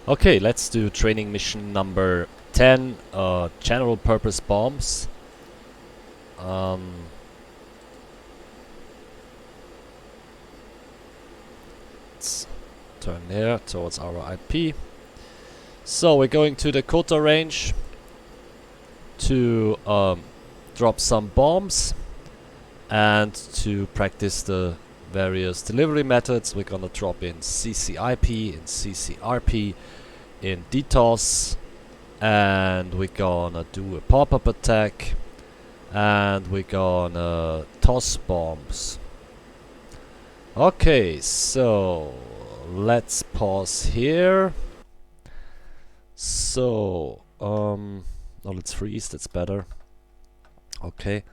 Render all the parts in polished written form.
Okay, let's do training mission number 10, general purpose bombs. Let's turn here towards our IP. So we're going to the KOTAR range to drop some bombs and to practice the various delivery methods. We're gonna drop in CCIP, in CCRP, in DTOS, and we're gonna do a pop-up attack, and we're gonna toss bombs. Okay, so let's pause here. So no, let's freeze, that's better. Okay,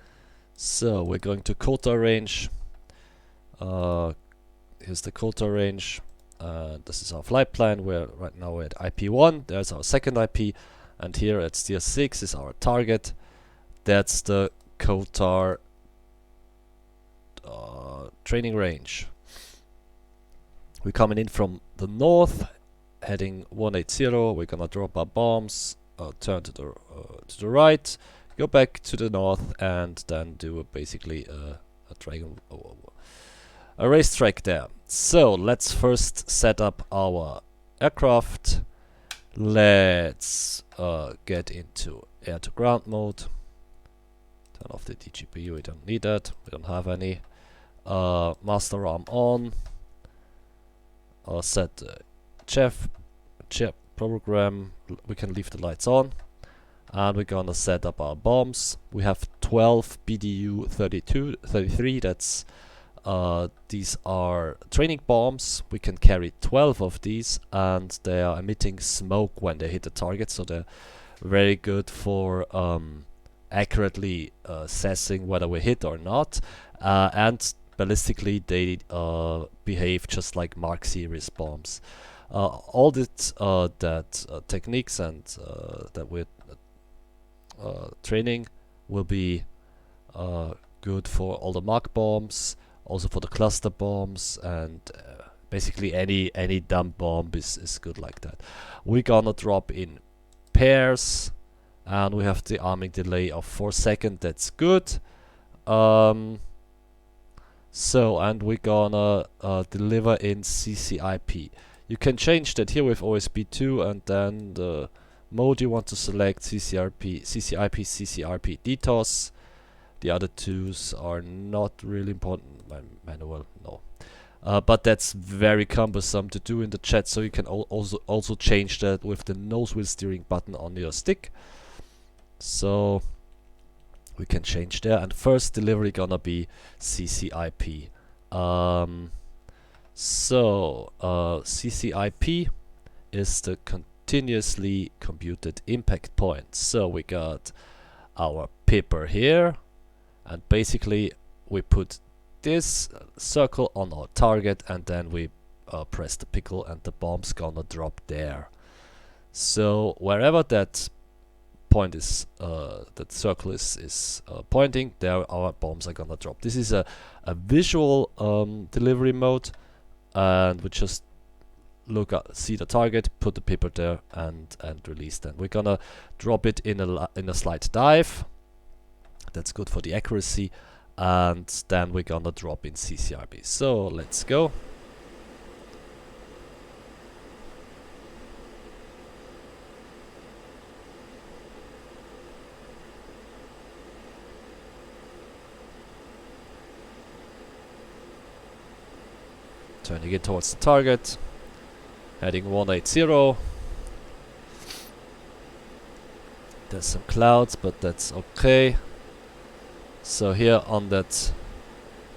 so we're going to KOTAR range. Here's the KOTAR range. This is our flight plan. Right now we're at IP1. There's our second IP, and here at Steer 6 is our target. That's the KOTAR training range. We're coming in from the north, heading 180. We're gonna drop our bombs, turn to the right, go back to the north, and then do basically a racetrack there. So let's first set up our aircraft. Let's get into air to ground mode. Turn off the DGB, we don't need that, we don't have any. Master arm on. Set chef program. We can leave the lights on, and we're gonna set up our bombs. We have 12 BDU 33. That's these are training bombs. We can carry 12 of these, and they are emitting smoke when they hit the target, so they're very good for accurately assessing whether we hit or not. And ballistically, they behave just like Mark series bombs. All that techniques and that we're training will be good for all the Mark bombs, also for the cluster bombs, and basically any dumb bomb is good like that. We're gonna drop in pairs, and we have the arming delay of 4 seconds. That's good. So, and we're gonna deliver in CCIP. You can change that here with OSB2, and then the mode you want to select: CCRP, CCIP, CCRP, DTOS. The other twos are not really important. Manual, no. But that's very cumbersome to do in the chat, so you can also change that with the nose wheel steering button on your stick. So we can change there, and first delivery gonna be CCIP. CCIP is the continuously computed impact point. So we got our paper here, and basically we put this circle on our target, and then we press the pickle, and the bomb's gonna drop there. So wherever that point is, that circle is pointing, there our bombs are gonna drop. This is a visual delivery mode, and we just see the target, put the paper there, and release them. We're gonna drop it in a slight dive. That's good for the accuracy, and then we're gonna drop in CCRP. So let's go. Turning it towards the target, heading 180. There's some clouds, but that's okay. So here on that,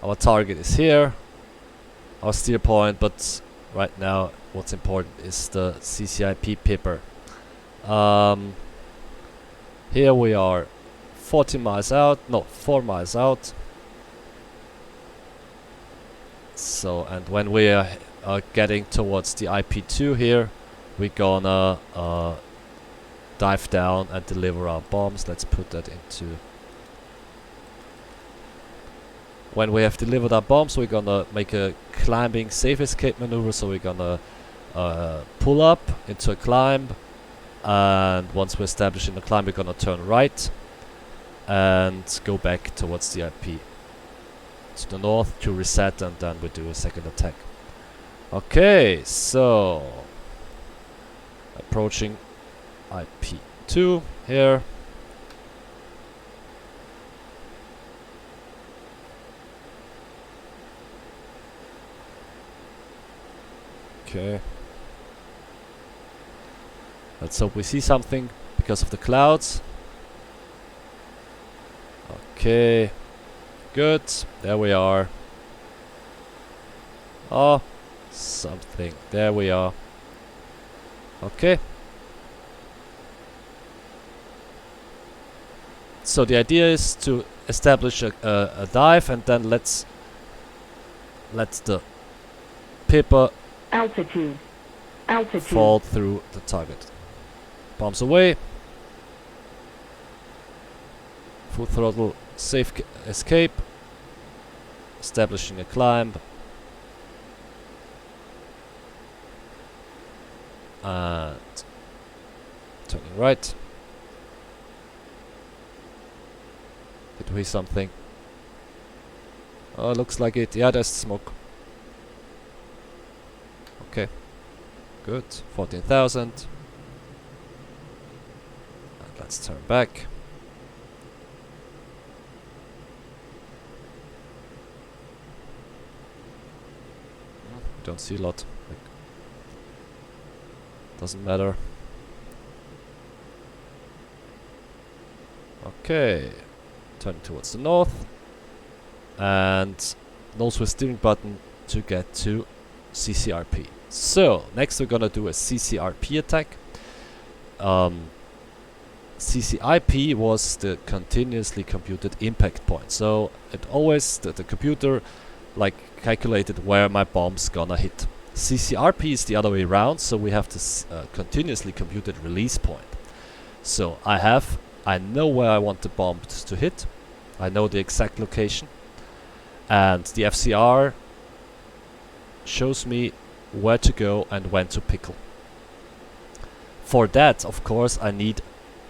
our target is here, our steer point, but right now what's important is the CCIP paper. Here we are 40 miles out, no, 4 miles out. So, and when we are getting towards the IP2 here, we're gonna dive down and deliver our bombs. Let's put that into... When we have delivered our bombs, we're gonna make a climbing safe escape maneuver, so we're gonna pull up into a climb, and once we're established in the climb, we're gonna turn right and go back towards the IP to the north to reset, and then we do a second attack. Okay, so approaching IP2 here. Okay. Let's hope we see something because of the clouds. Okay. Good. There we are. Oh, something. There we are. Okay. So the idea is to establish a dive, and then let's the paper altitude fall through the target. Bombs away. Full throttle, safe escape. Establishing a climb. And turning right. Did we see something? Oh, looks like it. Yeah, there's smoke. Okay. Good. 14,000. And let's turn back. Don't see a lot. Doesn't matter. Okay. Turning towards the north. And nose with steering button to get to CCRP. So, next we're gonna do a CCRP attack. CCIP was the continuously computed impact point. So, it always, the computer like calculated where my bomb's gonna hit. CCRP is the other way around, so we have this continuously computed release point. So I know where I want the bomb to hit. I know the exact location, and the FCR shows me where to go and when to pickle. For that, of course, I need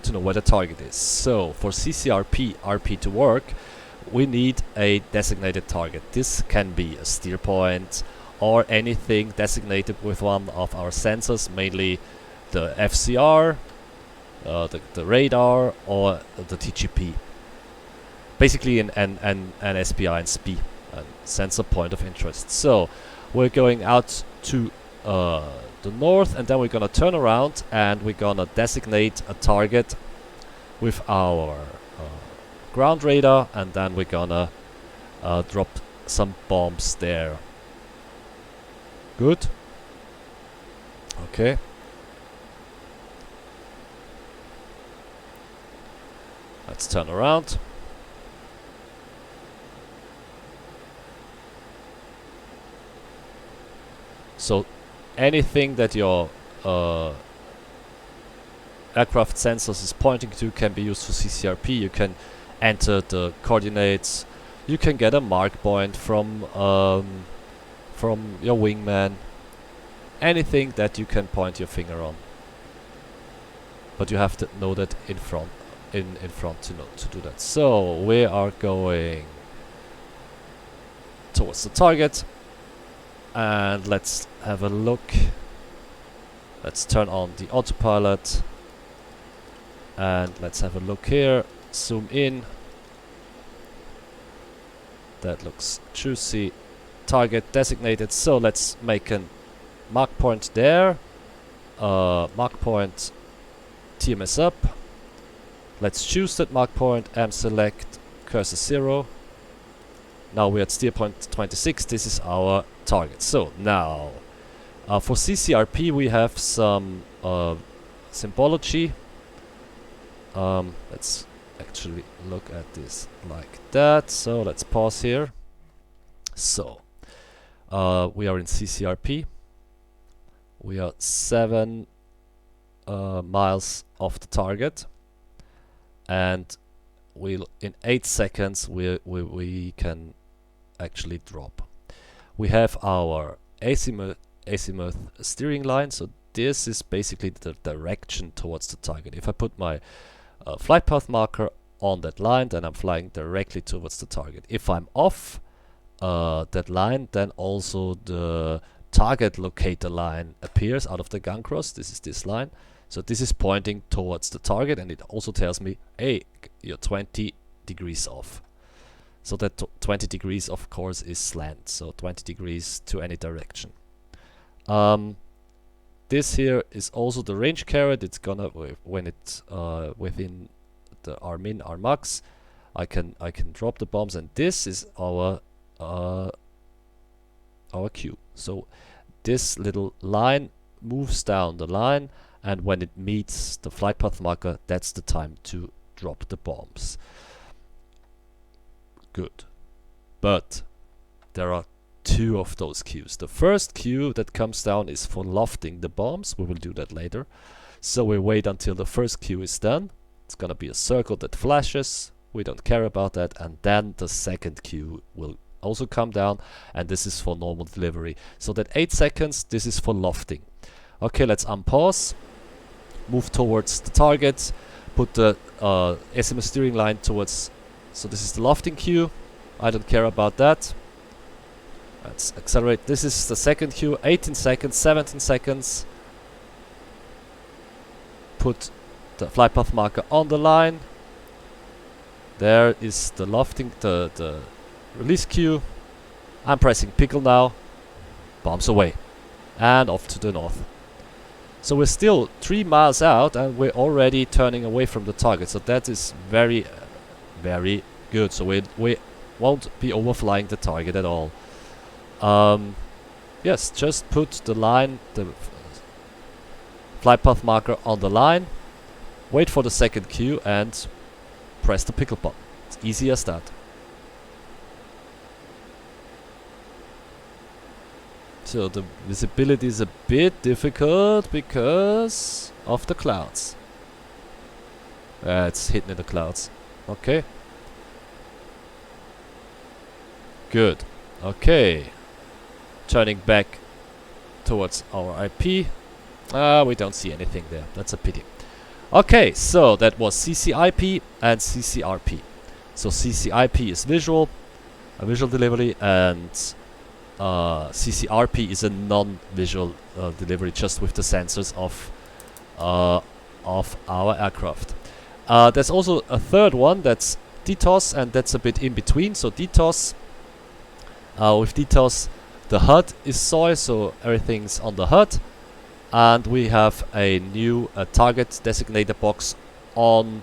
to know where the target is. So for CCRP RP to work, we need a designated target. This can be a steer point or anything designated with one of our sensors, mainly the FCR, the radar, or the TGP. Basically an SPI and SPI, a sensor point of interest. So we're going out to the north, and then we're gonna turn around and we're gonna designate a target with our ground radar, and then we're gonna drop some bombs there. Good. Okay. Let's turn around. So anything that your aircraft sensors is pointing to can be used for CCRP. You can enter the coordinates. You can get a Markpoint from your wingman. Anything that you can point your finger on. But you have to know that in front to do that. So we are going towards the target, and let's have a look. Let's turn on the autopilot, and let's have a look here. Zoom in. That looks juicy. Target designated. So let's make a Markpoint there. Markpoint TMS up. Let's choose that Markpoint and select cursor 0. Now we're at steer point 26. This is our target. So now for CCRP we have some symbology. Let's actually look at this like that. So let's pause here. So we are in CCRP. We are 7 miles off the target, and in 8 seconds we can actually drop. We have our azimuth steering line. So this is basically the direction towards the target. If I put my flight path marker on that line, then I'm flying directly towards the target. If I'm off that line, then also the target locator line appears out of the gun cross. This is this line. So this is pointing towards the target, and it also tells me, hey, you're 20 degrees off. So that 20 degrees, of course, is slant. So 20 degrees to any direction. This here is also the range carrot. It's gonna, when it's within the Rmin, Rmax, I can drop the bombs, and this is our queue. So this little line moves down the line, and when it meets the flight path marker, that's the time to drop the bombs. Good. But there are two of those queues. The first queue that comes down is for lofting the bombs. We will do that later. So we wait until the first queue is done. It's gonna be a circle that flashes. We don't care about that. And then the second queue will also come down, and this is for normal delivery. So that 8 seconds, this is for lofting. Okay, let's unpause. Move towards the target. Put the azimuth steering line towards. So this is the lofting queue. I don't care about that. Let's accelerate. This is the second queue. 18 seconds, 17 seconds. Put the flight path marker on the line. There is the lofting, the release queue. I'm pressing pickle now. Bombs away. And off to the north. So we're still 3 miles out, and we're already turning away from the target. So that is very, very good. So we won't be overflying the target at all. Yes, just put the line, the flight path marker on the line. Wait for the second queue and press the pickle button. It's easy as that. So the visibility is a bit difficult because of the clouds. It's hidden in the clouds. Okay. Good. Okay. Turning back towards our IP. We don't see anything there. That's a pity. Okay, so that was CCIP and CCRP. So CCIP is visual, a visual delivery, and CCRP is a non-visual delivery, just with the sensors of our aircraft. There's also a third one, that's DTOS, and that's a bit in between. So DTOS, with DTOS, the HUD is soy, so everything's on the HUD, and we have a new target designator box on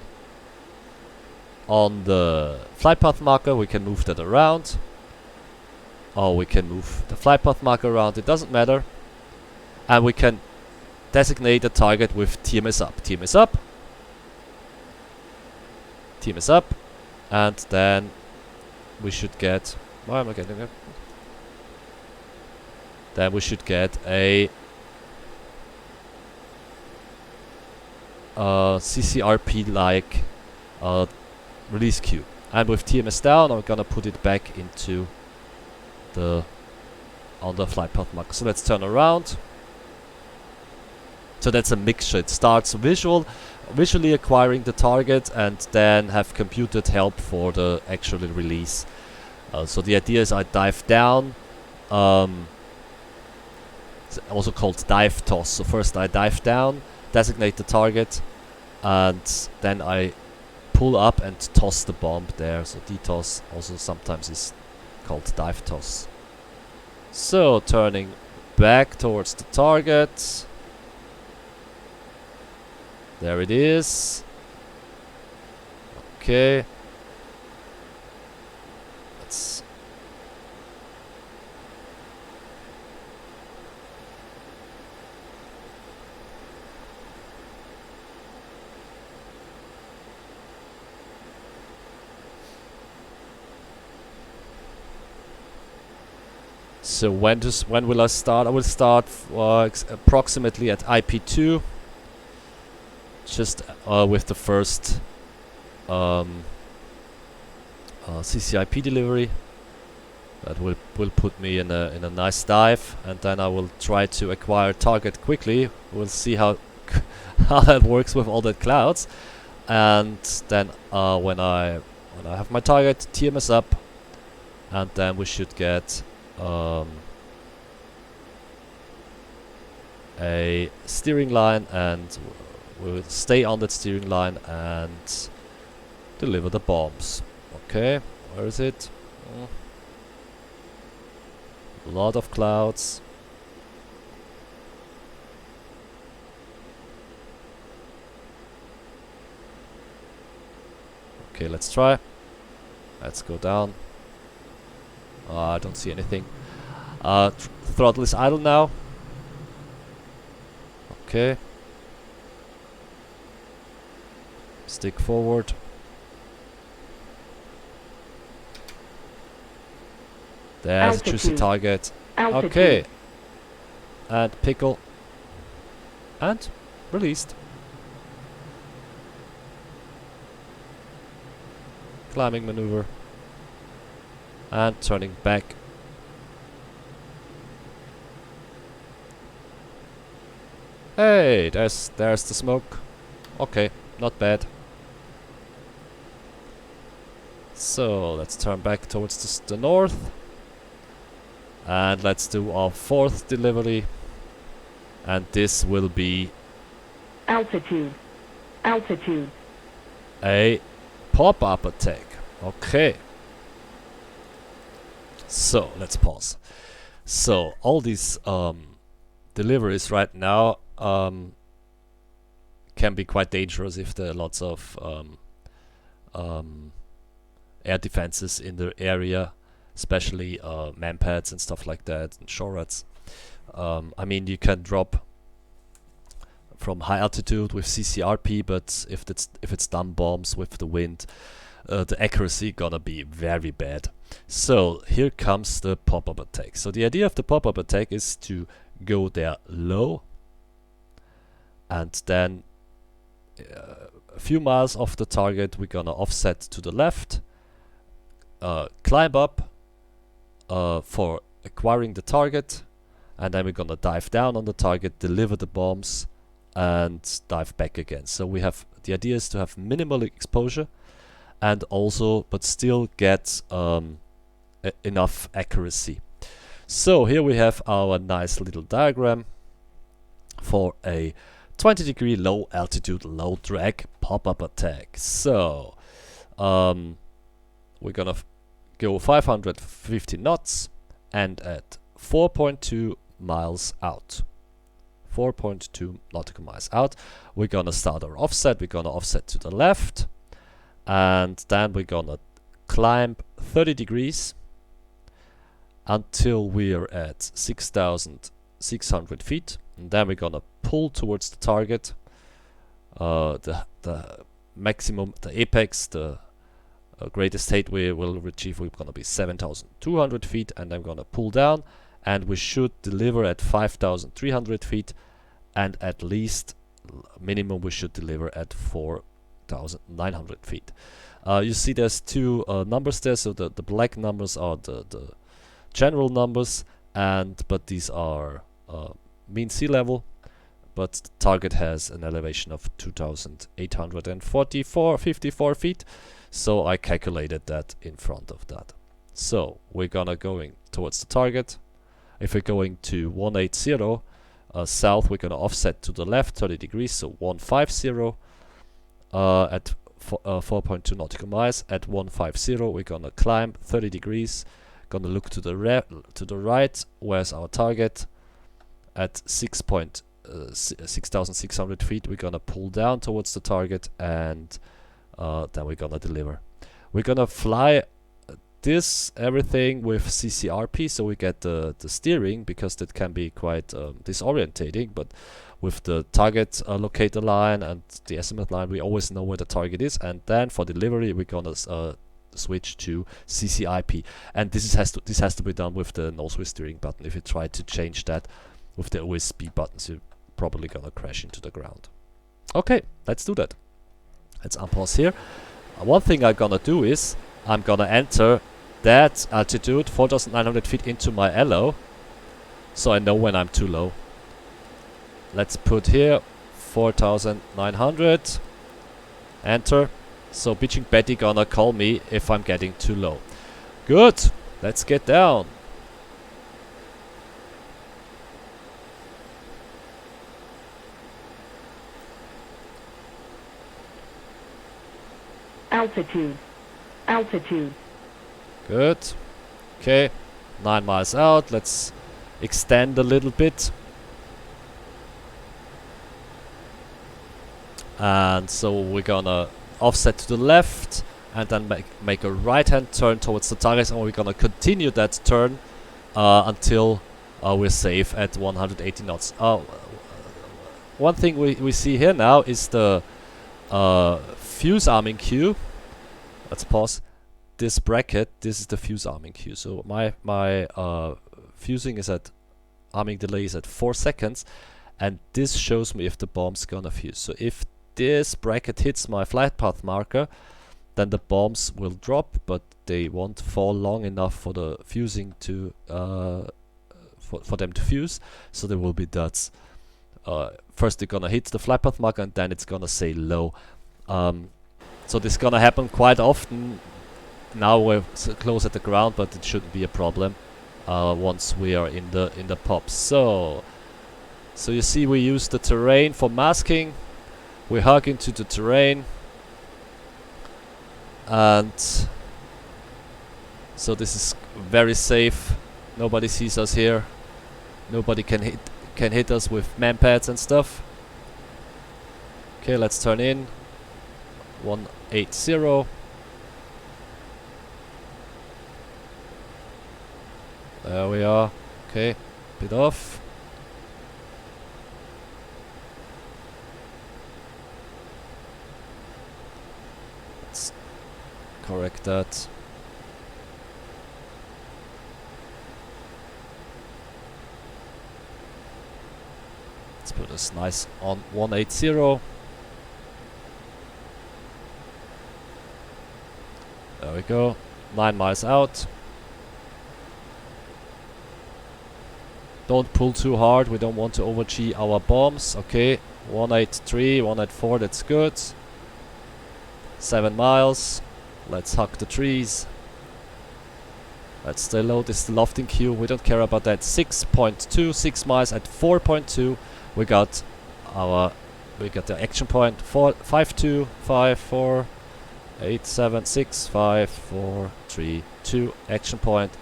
the flight path marker. We can move that around, or we can move the flight path marker around, it doesn't matter. And we can designate a target with TMS up, TMS up, TMS up, and then we should get, why am I getting it? Then we should get a CCRP-like release queue. And with TMS down, I'm gonna put it back into on the flight path marker. So let's turn around. So that's a mixture. It starts visually acquiring the target, and then have computed help for the actual release. So the idea is I dive down, it's also called dive toss. So first I dive down, designate the target, and then I pull up and toss the bomb there. So DTOS also sometimes is called dive toss. So turning back towards the target. There it is. Okay. Let's So when will I start? I will start approximately at IP2, just with the first CCIP delivery. That will put me in a nice dive, and then I will try to acquire target quickly. We'll see how how that works with all the clouds, and then when I have my target, TMS up, and then we should get a steering line, and we'll stay on that steering line and deliver the bombs. Okay, where is it? A lot of clouds. Okay, let's try. Let's go down. I don't see anything. Throttle is idle now. Okay. Stick forward. There's a juicy target. Altitude. Okay. And pickle. And released. Climbing maneuver. And turning back. Hey, there's the smoke. Okay, not bad. So let's turn back towards the north. And let's do our 4th delivery. And this will be Altitude. Altitude. a pop-up attack. Okay. So let's pause. So all these deliveries right now can be quite dangerous if there are lots of air defenses in the area, especially manpads and stuff like that, and SHORADs. I mean, you can drop from high altitude with CCRP, but if it's dumb bombs with the wind, the accuracy gonna be very bad. So here comes the pop-up attack. So the idea of the pop-up attack is to go there low, and then a few miles off the target we're gonna offset to the left, climb up for acquiring the target, and then we're gonna dive down on the target, deliver the bombs, and dive back again. So we have, the idea is to have minimal exposure and also but still get enough accuracy. So here we have our nice little diagram for a 20-degree low altitude low drag pop-up attack. So we're gonna go 550 knots and at 4.2 miles out. 4.2 nautical miles out. We're gonna start our offset. We're gonna offset to the left, and then we're gonna climb 30 degrees until we're at 6,600 feet, and then we're gonna pull towards the target. The maximum, the apex, the greatest height we will achieve, we're gonna be 7,200 feet, and I'm gonna pull down, and we should deliver at 5,300 feet, and at least minimum we should deliver at 4,900 feet. You see there's two numbers there, so the black numbers are the general numbers, but these are mean sea level, but the target has an elevation of 2,854 feet, so I calculated that in front of that. So we're gonna going towards the target. If we're going to 180 south, we're gonna offset to the left 30 degrees, so 150 at 4.2 nautical miles. At 150 we're gonna climb 30 degrees, gonna look to the right, where's our target. At 6,600 feet we're gonna pull down towards the target, and then we're gonna deliver. We're gonna fly this everything with CCRP, so we get the steering, because that can be quite disorientating, but with the target locator line and the azimuth line we always know where the target is. And then for delivery we're gonna switch to CCIP, and this has to be done with the nose wheel steering button. If you try to change that with the OSB buttons, you're probably gonna crash into the ground. Okay, let's do that. Let's unpause here. One thing I'm gonna do is I'm gonna enter that altitude, 4,900 feet, into my LO, so I know when I'm too low. Let's put here 4,900. Enter. So Bitching Betty gonna call me if I'm getting too low. Good. Let's get down. Altitude. Altitude. Good. Okay. 9 miles out. Let's extend a little bit. And so we're gonna offset to the left and then make a right hand turn towards the target, and we're gonna continue that turn until we're safe at 180 knots. One thing we see here now is the fuse arming queue. Let's pause this bracket. This is the fuse arming queue. So my fusing is at arming delay is at 4 seconds, and this shows me if the bomb's gonna fuse. So if this bracket hits my flight path marker, then the bombs will drop, but they won't fall long enough for the fusing to for them to fuse. So there will be dots. First they're gonna hit the flight path marker, and then it's gonna say low. So this is gonna happen quite often. Now we're so close at the ground, but it shouldn't be a problem once we are in the pops. So you see, we use the terrain for masking. We hug into the terrain, and so this is very safe. Nobody sees us here. Nobody can hit us with manpads and stuff. Okay, let's turn in 180. There we are. Okay, bit off. Let's correct that. Let's put this nice on 180. There we go. 9 miles out. Don't pull too hard, we don't want to over G our bombs. Okay, 183, 184, that's good. 7 miles. Let's hug the trees. Let's stay low. This is the lofting queue, we don't care about that. 6.2, 6 miles at 4.2. We got the action point. 5, 2, 5, 4, 8, 7, 6, 5, 4, 3, 2. Action point.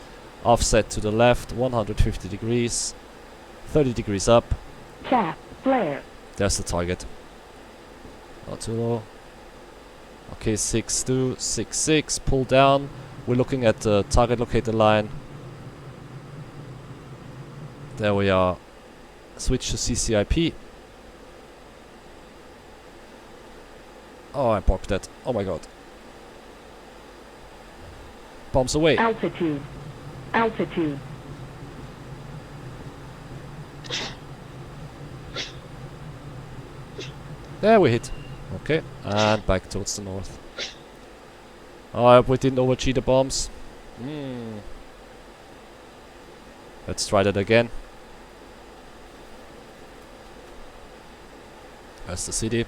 Offset to the left, 150 degrees, 30 degrees up. Chaff, flare. There's the target. Not too low. Okay, 6-2, 6-6, pull down. We're looking at the target locator line. There we are. Switch to CCIP. Oh, I popped that. Oh my god. Bombs away. Altitude. Altitude. There we hit. Okay, and back towards the north. I hope we didn't overcheat the bombs. Let's try that again. That's the city.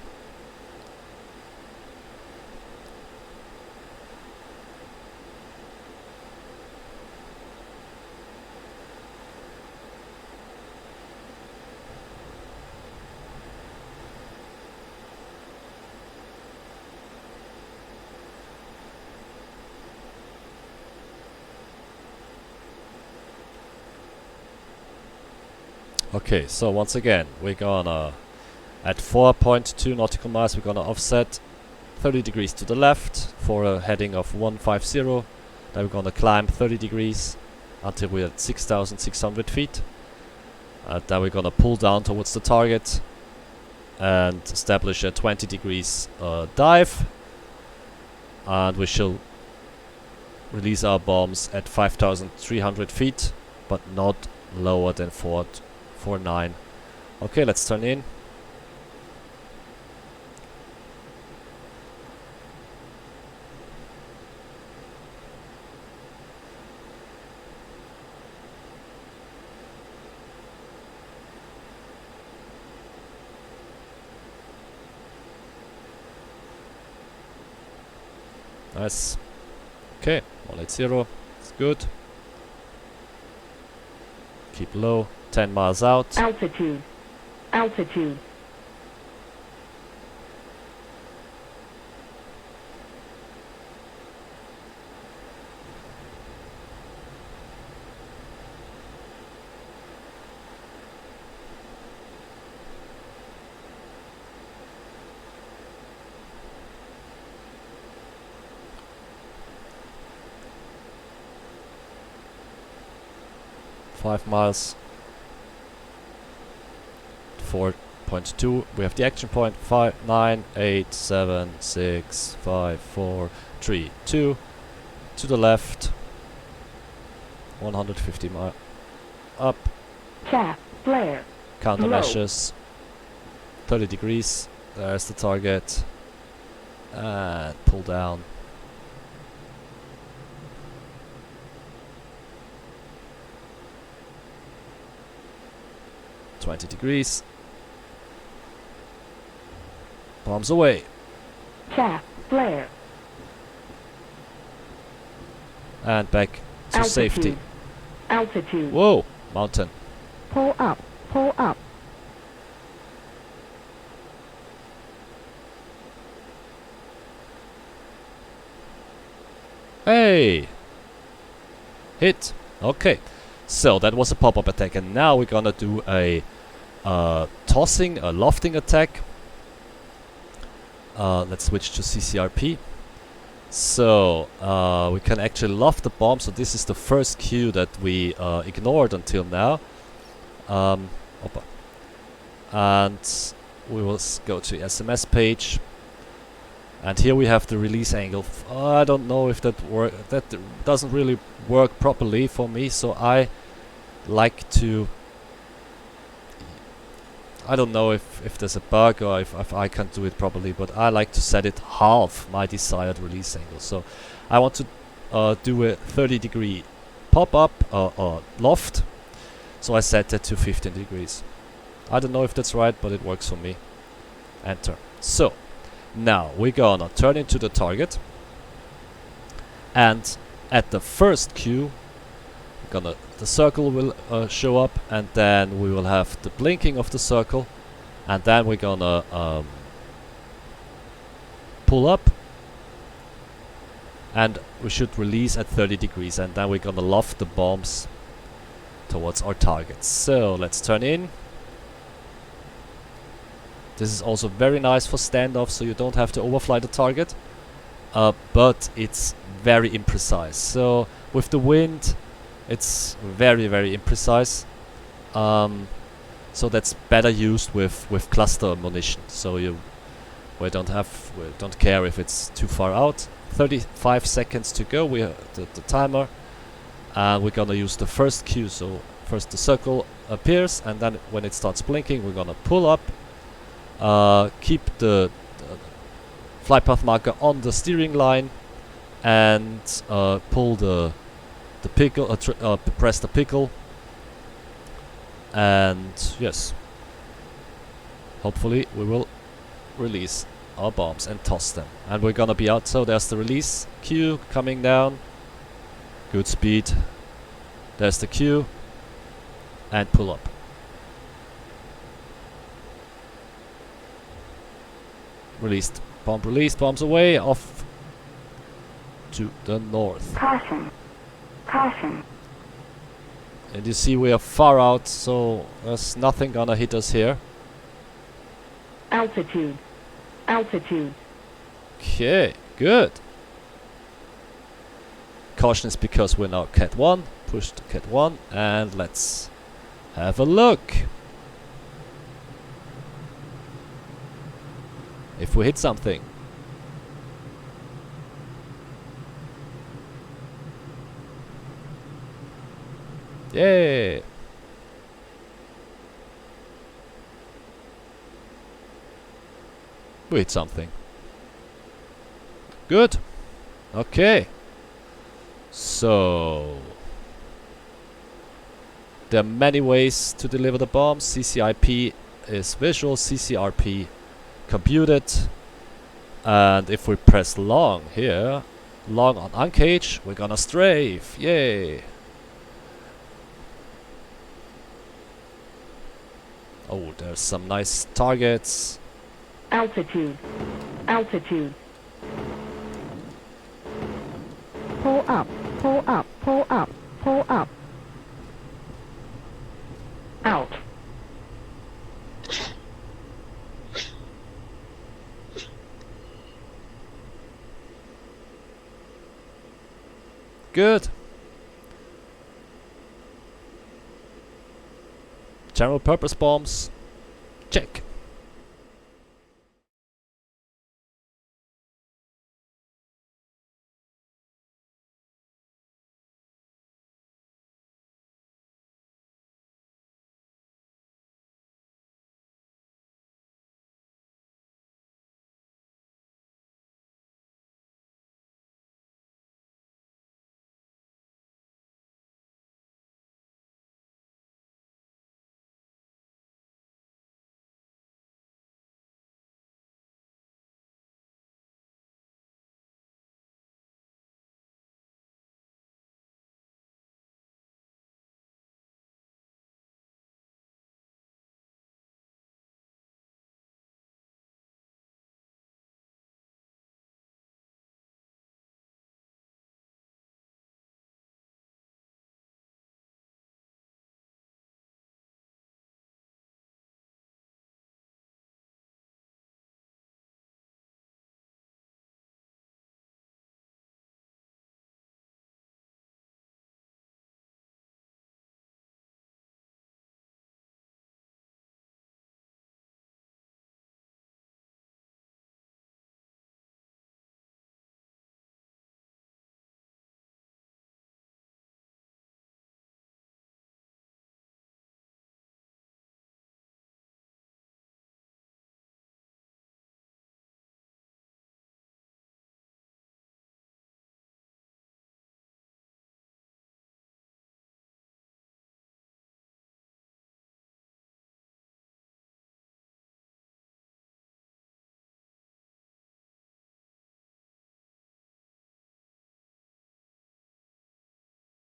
Okay, so once again, we're gonna, at 4.2 nautical miles, we're gonna offset 30 degrees to the left for a heading of 150. Then we're gonna climb 30 degrees until we're at 6,600 feet. Then we're gonna pull down towards the target and establish a 20 degrees dive. And we shall release our bombs at 5,300 feet, but not lower than 4.9. Okay, let's turn in. Nice. Okay, 180. It's good. Keep low. 10 miles out. Altitude. Altitude. Five miles. 4.2. We have the action point. 5, 9, 8, 7, 6, 5, 4, 3, 2. To the left. 150 miles. Up. Chaff. Flare. Countermeasures. 30 degrees. There's the target. And pull down. $20 degrees. Bombs away. Chaff. Flare. And back to Altitude. safety. Altitude. Whoa! Mountain. Pull up. Pull up. Hey! Hit. Okay. So that was a pop-up attack, and now we're gonna do a tossing, a lofting attack. Let's switch to CCRP. So we can actually loft the bomb. So this is the first cue that we ignored until now. Oppa. And we will go to SMS page. And here we have the release angle. I don't know if that doesn't really work properly for me, so I like to... I don't know if there's a bug or if I can't do it properly, but I like to set it half my desired release angle. So I want to do a 30-degree pop-up or loft, so I set it to 15 degrees. I don't know if that's right, but it works for me. Enter. So now we're gonna turn into the target, and at the first cue the circle will show up, and then we will have the blinking of the circle, and then we're gonna pull up, and we should release at 30 degrees, and then we're gonna loft the bombs towards our targets. So let's turn in. This is also very nice for standoff, so you don't have to overfly the target, but it's very imprecise. So with the wind, it's very, very imprecise. So that's better used with cluster ammunition. So we don't care if it's too far out. 35 seconds to go. We have the timer, and we're gonna use the first cue. So first the circle appears, and then when it starts blinking, we're gonna pull up. Keep the flight path marker on the steering line, and pull the pickle, press the pickle, and yes, hopefully we will release our bombs and toss them, and we're gonna be out. So there's the release cue coming down, good speed, there's the cue, and pull up. Released. Bomb released. Bombs away. Off to the north. Caution. Caution. And you see we are far out, so there's nothing gonna hit us here. Altitude. Altitude. Okay, good. Caution is because we're now Cat 1. Push to Cat 1, and let's have a look. If we hit something. Yay! We hit something. Good. Okay. So there are many ways to deliver the bombs. CCIP is visual, CCRP computed, and if we press long here, Long on uncage, we're gonna strafe, yay! Oh, there's some nice targets. Altitude. Altitude. Pull up. Pull up. Pull up. Pull up. Out. Good. General purpose bombs. Check.